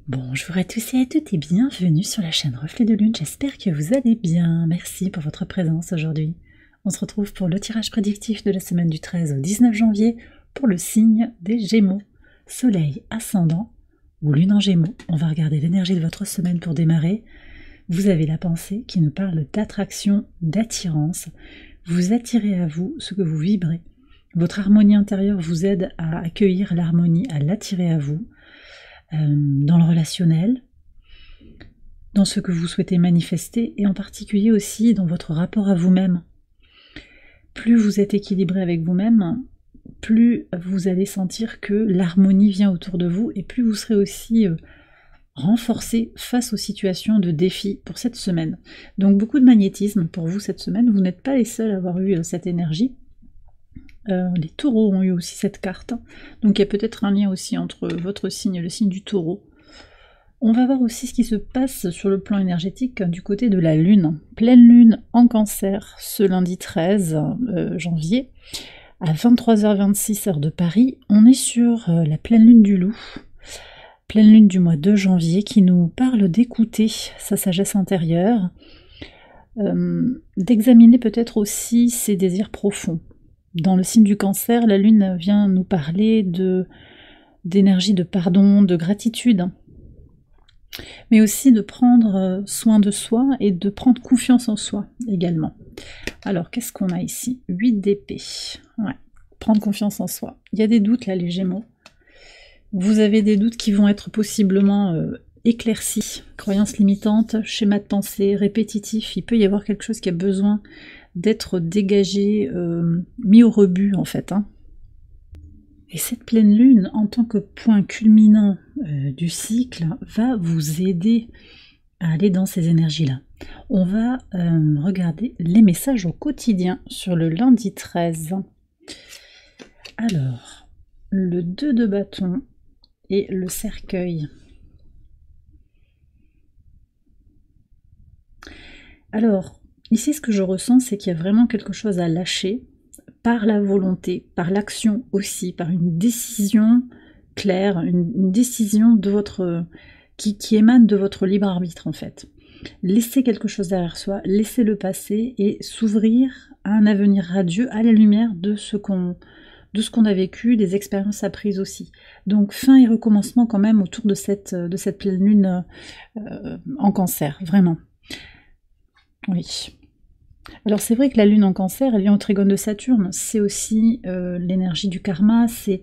Bonjour à tous et à toutes et bienvenue sur la chaîne Reflet de Lune, j'espère que vous allez bien. Merci pour votre présence aujourd'hui. On se retrouve pour le tirage prédictif de la semaine du 13 au 19 janvier pour le signe des Gémeaux. Soleil, ascendant ou Lune en Gémeaux. On va regarder l'énergie de votre semaine pour démarrer. Vous avez la pensée qui nous parle d'attraction, d'attirance. Vous attirez à vous ce que vous vibrez. Votre harmonie intérieure vous aide à accueillir l'harmonie, à l'attirer à vous. Dans le relationnel, dans ce que vous souhaitez manifester et en particulier aussi dans votre rapport à vous-même. Plus vous êtes équilibré avec vous-même, plus vous allez sentir que l'harmonie vient autour de vous et plus vous serez aussi renforcé face aux situations de défi pour cette semaine. Donc beaucoup de magnétisme pour vous cette semaine, vous n'êtes pas les seuls à avoir eu cette énergie. Les taureaux ont eu aussi cette carte, donc il y a peut-être un lien aussi entre votre signe et le signe du taureau. On va voir aussi ce qui se passe sur le plan énergétique du côté de la lune. Pleine lune en cancer ce lundi 13 janvier à 23h26 heure de Paris. On est sur la pleine lune du loup, pleine lune du mois de janvier qui nous parle d'écouter sa sagesse intérieure, d'examiner peut-être aussi ses désirs profonds. Dans le signe du cancer, la lune vient nous parler d'énergie de pardon, de gratitude, mais aussi de prendre soin de soi et de prendre confiance en soi également. Alors, qu'est-ce qu'on a ici? 8 d'épée. Ouais, prendre confiance en soi. Il y a des doutes là, les Gémeaux. Vous avez des doutes qui vont être possiblement éclaircis. Croyances limitantes, schémas de pensée, répétitifs. Il peut y avoir quelque chose qui a besoin d'être dégagé, mis au rebut en fait. Et cette pleine lune, en tant que point culminant du cycle, va vous aider à aller dans ces énergies-là. On va regarder les messages au quotidien sur le lundi 13. Alors, le 2 de bâton et le cercueil. Alors, ici, ce que je ressens, c'est qu'il y a vraiment quelque chose à lâcher, par la volonté, par l'action aussi, par une décision claire, une décision de votre qui émane de votre libre arbitre en fait. Laissez quelque chose derrière soi, laissez-le passer et s'ouvrir à un avenir radieux à la lumière de ce qu'on a vécu, des expériences apprises aussi. Donc fin et recommencement quand même autour de cette pleine lune en cancer, vraiment. Oui. Alors c'est vrai que la lune en cancer, elle vient au trigone de Saturne, c'est aussi l'énergie du karma, c'est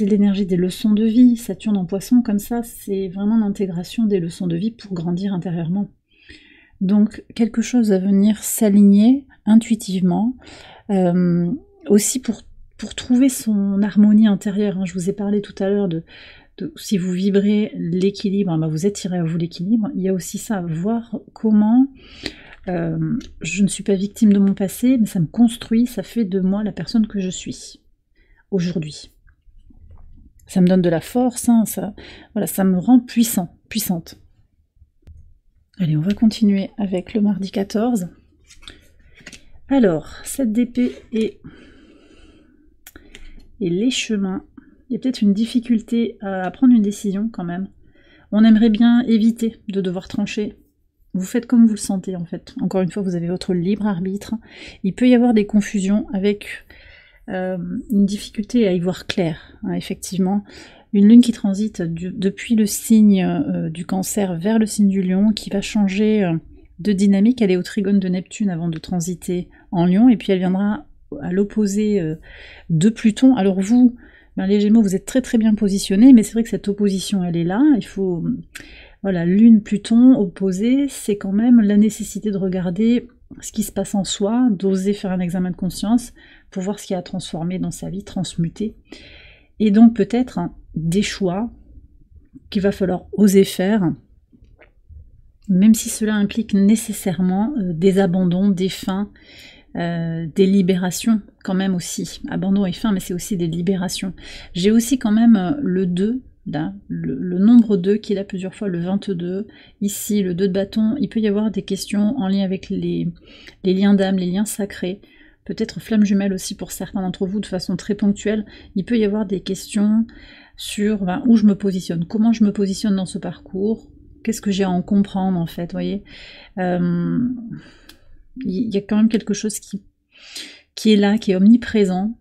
l'énergie des leçons de vie. Saturne en poisson comme ça, c'est vraiment l'intégration des leçons de vie pour grandir intérieurement. Donc quelque chose à venir s'aligner intuitivement, aussi pour trouver son harmonie intérieure. Je vous ai parlé tout à l'heure de si vous vibrez l'équilibre, vous attirez à vous l'équilibre. Il y a aussi ça, voir comment je ne suis pas victime de mon passé, mais ça me construit, ça fait de moi la personne que je suis aujourd'hui. Ça me donne de la force, ça me rend puissante. Allez, on va continuer avec le mardi 14. Alors, 7 d'épée et les chemins. Il y a peut-être une difficulté à prendre une décision quand même. On aimerait bien éviter de devoir trancher. Vous faites comme vous le sentez en fait. Encore une fois, vous avez votre libre arbitre. Il peut y avoir des confusions avec une difficulté à y voir clair, effectivement. Une lune qui transite depuis le signe du cancer vers le signe du lion, qui va changer de dynamique. Elle est au trigone de Neptune avant de transiter en lion, et puis elle viendra à l'opposé de Pluton. Alors vous, les Gémeaux, vous êtes très très bien positionnés, mais c'est vrai que cette opposition, elle est là. Il faut... Voilà, Lune-Pluton opposé, c'est quand même la nécessité de regarder ce qui se passe en soi, d'oser faire un examen de conscience pour voir ce qui a transformé dans sa vie, transmuté. Et donc peut-être des choix qu'il va falloir oser faire, même si cela implique nécessairement des abandons, des fins, des libérations quand même aussi. Abandon et fin, mais c'est aussi des libérations. J'ai aussi quand même le 2, là, le nombre 2 qui est là plusieurs fois, le 22, ici le 2 de bâton. Il peut y avoir des questions en lien avec les liens d'âme, les liens sacrés, peut-être flamme jumelle aussi pour certains d'entre vous de façon très ponctuelle. Il peut y avoir des questions sur où je me positionne, comment je me positionne dans ce parcours, qu'est-ce que j'ai à en comprendre en fait, vous voyez. Il y a quand même quelque chose qui est là, qui est omniprésent,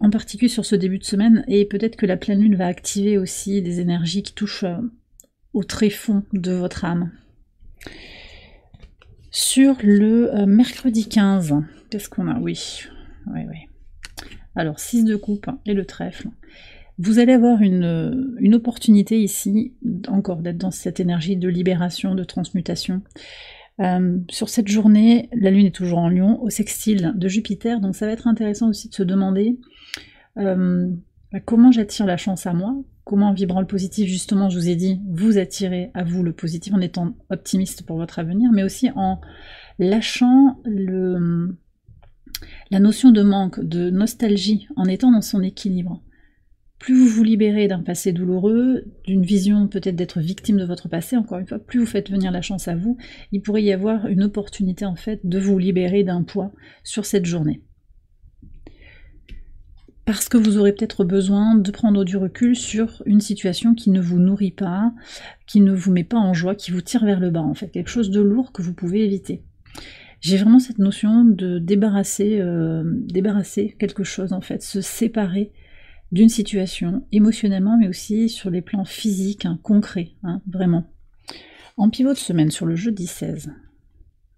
en particulier sur ce début de semaine, et peut-être que la pleine lune va activer aussi des énergies qui touchent au tréfonds de votre âme. Sur le mercredi 15, qu'est-ce qu'on a? Oui. Alors, 6 de coupe et le trèfle. Vous allez avoir une opportunité ici, encore d'être dans cette énergie de libération, de transmutation. Sur cette journée, la lune est toujours en Lion, au sextile de Jupiter, donc ça va être intéressant aussi de se demander comment j'attire la chance à moi, comment en vibrant le positif, justement, je vous ai dit, vous attirez à vous le positif en étant optimiste pour votre avenir, mais aussi en lâchant la notion de manque, de nostalgie, en étant dans son équilibre. Plus vous vous libérez d'un passé douloureux, d'une vision peut-être d'être victime de votre passé, encore une fois, plus vous faites venir la chance à vous, il pourrait y avoir une opportunité en fait de vous libérer d'un poids sur cette journée. Parce que vous aurez peut-être besoin de prendre du recul sur une situation qui ne vous nourrit pas, qui ne vous met pas en joie, qui vous tire vers le bas en fait, quelque chose de lourd que vous pouvez éviter. J'ai vraiment cette notion de débarrasser quelque chose en fait, se séparer d'une situation émotionnellement, mais aussi sur les plans physiques, concrets, vraiment. En pivot de semaine, sur le jeudi 16.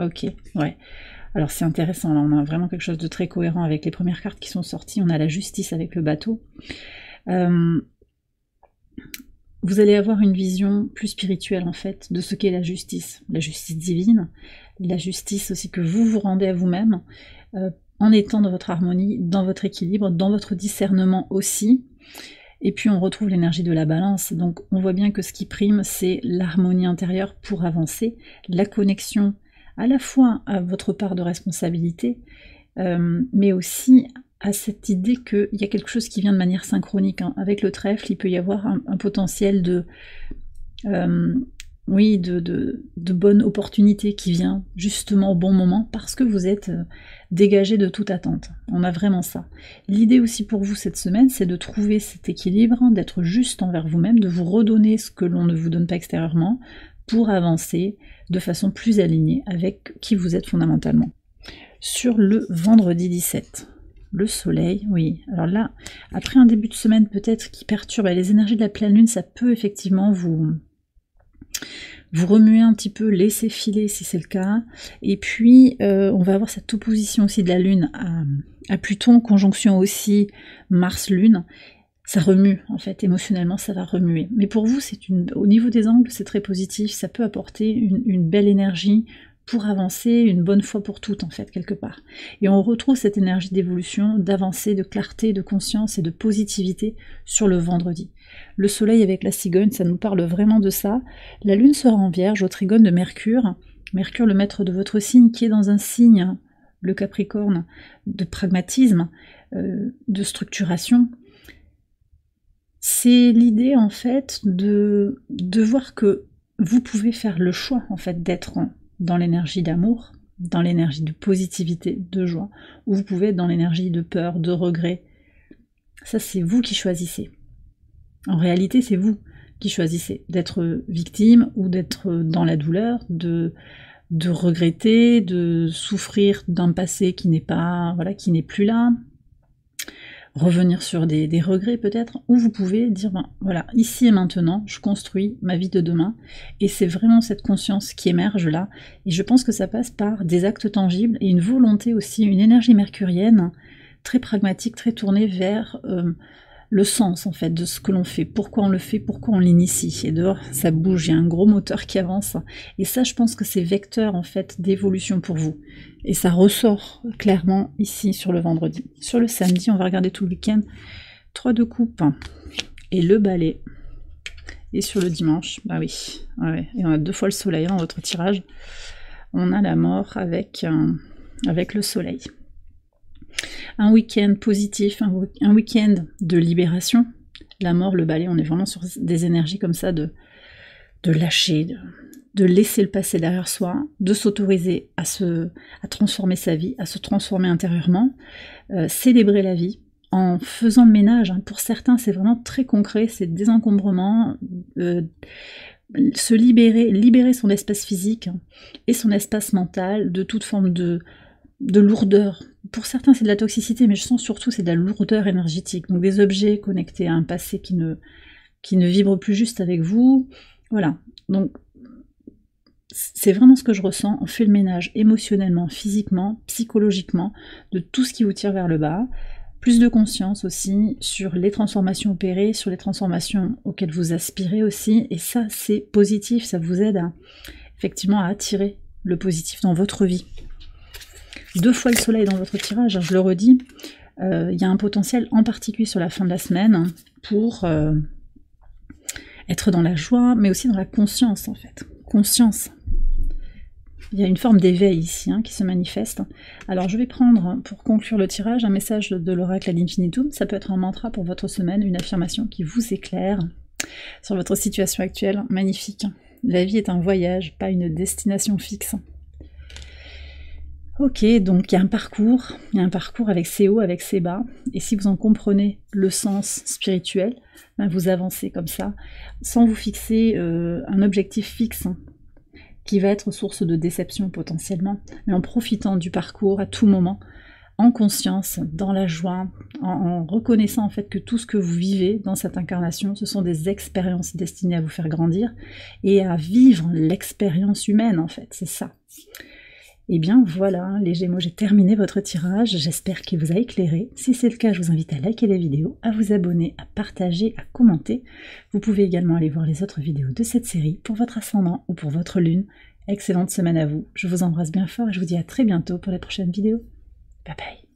Ok, ouais. Alors c'est intéressant, là on a vraiment quelque chose de très cohérent avec les premières cartes qui sont sorties. On a la justice avec le bateau. Vous allez avoir une vision plus spirituelle en fait de ce qu'est la justice divine, la justice aussi que vous vous rendez à vous-même, en étant dans votre harmonie, dans votre équilibre, dans votre discernement aussi. Et puis on retrouve l'énergie de la balance, donc on voit bien que ce qui prime, c'est l'harmonie intérieure pour avancer, la connexion à la fois à votre part de responsabilité, mais aussi à cette idée qu'il y a quelque chose qui vient de manière synchronique. Avec le trèfle, il peut y avoir un potentiel de bonne opportunité qui vient justement au bon moment parce que vous êtes dégagé de toute attente. On a vraiment ça. L'idée aussi pour vous cette semaine, c'est de trouver cet équilibre, d'être juste envers vous-même, de vous redonner ce que l'on ne vous donne pas extérieurement pour avancer de façon plus alignée avec qui vous êtes fondamentalement. Sur le vendredi 17, le soleil, oui. Alors là, après un début de semaine peut-être qui perturbe les énergies de la pleine lune, ça peut effectivement vous remuez un petit peu, laissez filer si c'est le cas, et puis on va avoir cette opposition aussi de la Lune à Pluton, conjonction aussi Mars-Lune, ça remue en fait, émotionnellement ça va remuer. Mais pour vous, au niveau des angles, c'est très positif, ça peut apporter une belle énergie pour avancer une bonne fois pour toutes en fait, quelque part. Et on retrouve cette énergie d'évolution, d'avancée, de clarté, de conscience et de positivité sur le vendredi. Le soleil avec la cigogne, ça nous parle vraiment de ça. La lune sera en vierge au trigone de Mercure. Mercure, le maître de votre signe, qui est dans un signe, le Capricorne, de pragmatisme, de structuration. C'est l'idée en fait de voir que vous pouvez faire le choix en fait d'être dans l'énergie d'amour, dans l'énergie de positivité, de joie, ou vous pouvez être dans l'énergie de peur, de regret. Ça, c'est vous qui choisissez. En réalité, c'est vous qui choisissez d'être victime ou d'être dans la douleur, de regretter, de souffrir d'un passé qui n'est pas, qui n'est plus là, revenir sur des regrets peut-être, ou vous pouvez dire, voilà, ici et maintenant, je construis ma vie de demain, et c'est vraiment cette conscience qui émerge là, et je pense que ça passe par des actes tangibles, et une volonté aussi, une énergie mercurienne, très pragmatique, très tournée vers le sens en fait de ce que l'on fait, pourquoi on le fait, pourquoi on l'initie. Et dehors ça bouge, il y a un gros moteur qui avance, et ça je pense que c'est vecteur en fait d'évolution pour vous, et ça ressort clairement ici sur le vendredi. Sur le samedi, on va regarder tout le week-end, 3 de coupe et le balai, et sur le dimanche, bah oui, et on a 2 fois le soleil dans votre tirage, on a la mort avec le soleil. Un week-end positif, un week-end de libération. La mort, le balai, on est vraiment sur des énergies comme ça de lâcher, de laisser le passé derrière soi, de s'autoriser à transformer sa vie, à se transformer intérieurement, célébrer la vie en faisant le ménage. Hein. Pour certains, c'est vraiment très concret, c'est désencombrement, se libérer son espace physique et son espace mental de toute forme de lourdeur. Pour certains, c'est de la toxicité, mais je sens surtout c'est de la lourdeur énergétique. Donc des objets connectés à un passé qui ne vibre plus juste avec vous. Voilà. Donc c'est vraiment ce que je ressens. On fait le ménage émotionnellement, physiquement, psychologiquement, de tout ce qui vous tire vers le bas. Plus de conscience aussi sur les transformations opérées, sur les transformations auxquelles vous aspirez aussi. Et ça, c'est positif. Ça vous aide effectivement à attirer le positif dans votre vie. 2 fois le soleil dans votre tirage, je le redis. Il y a un potentiel en particulier sur la fin de la semaine pour être dans la joie, mais aussi dans la conscience en fait. Conscience. Il y a une forme d'éveil ici qui se manifeste. Alors je vais prendre, pour conclure le tirage, un message de l'oracle ad infinitum. Ça peut être un mantra pour votre semaine, une affirmation qui vous éclaire sur votre situation actuelle. Magnifique. La vie est un voyage, pas une destination fixe. Ok, donc il y a un parcours avec ses hauts, avec ses bas, et si vous en comprenez le sens spirituel, vous avancez comme ça, sans vous fixer un objectif fixe, qui va être source de déception potentiellement, mais en profitant du parcours à tout moment, en conscience, dans la joie, en reconnaissant en fait que tout ce que vous vivez dans cette incarnation, ce sont des expériences destinées à vous faire grandir, et à vivre l'expérience humaine en fait, c'est ça. Et bien voilà, les Gémeaux, j'ai terminé votre tirage, j'espère qu'il vous a éclairé. Si c'est le cas, je vous invite à liker la vidéo, à vous abonner, à partager, à commenter. Vous pouvez également aller voir les autres vidéos de cette série pour votre ascendant ou pour votre lune. Excellente semaine à vous, je vous embrasse bien fort et je vous dis à très bientôt pour la prochaine vidéo. Bye bye.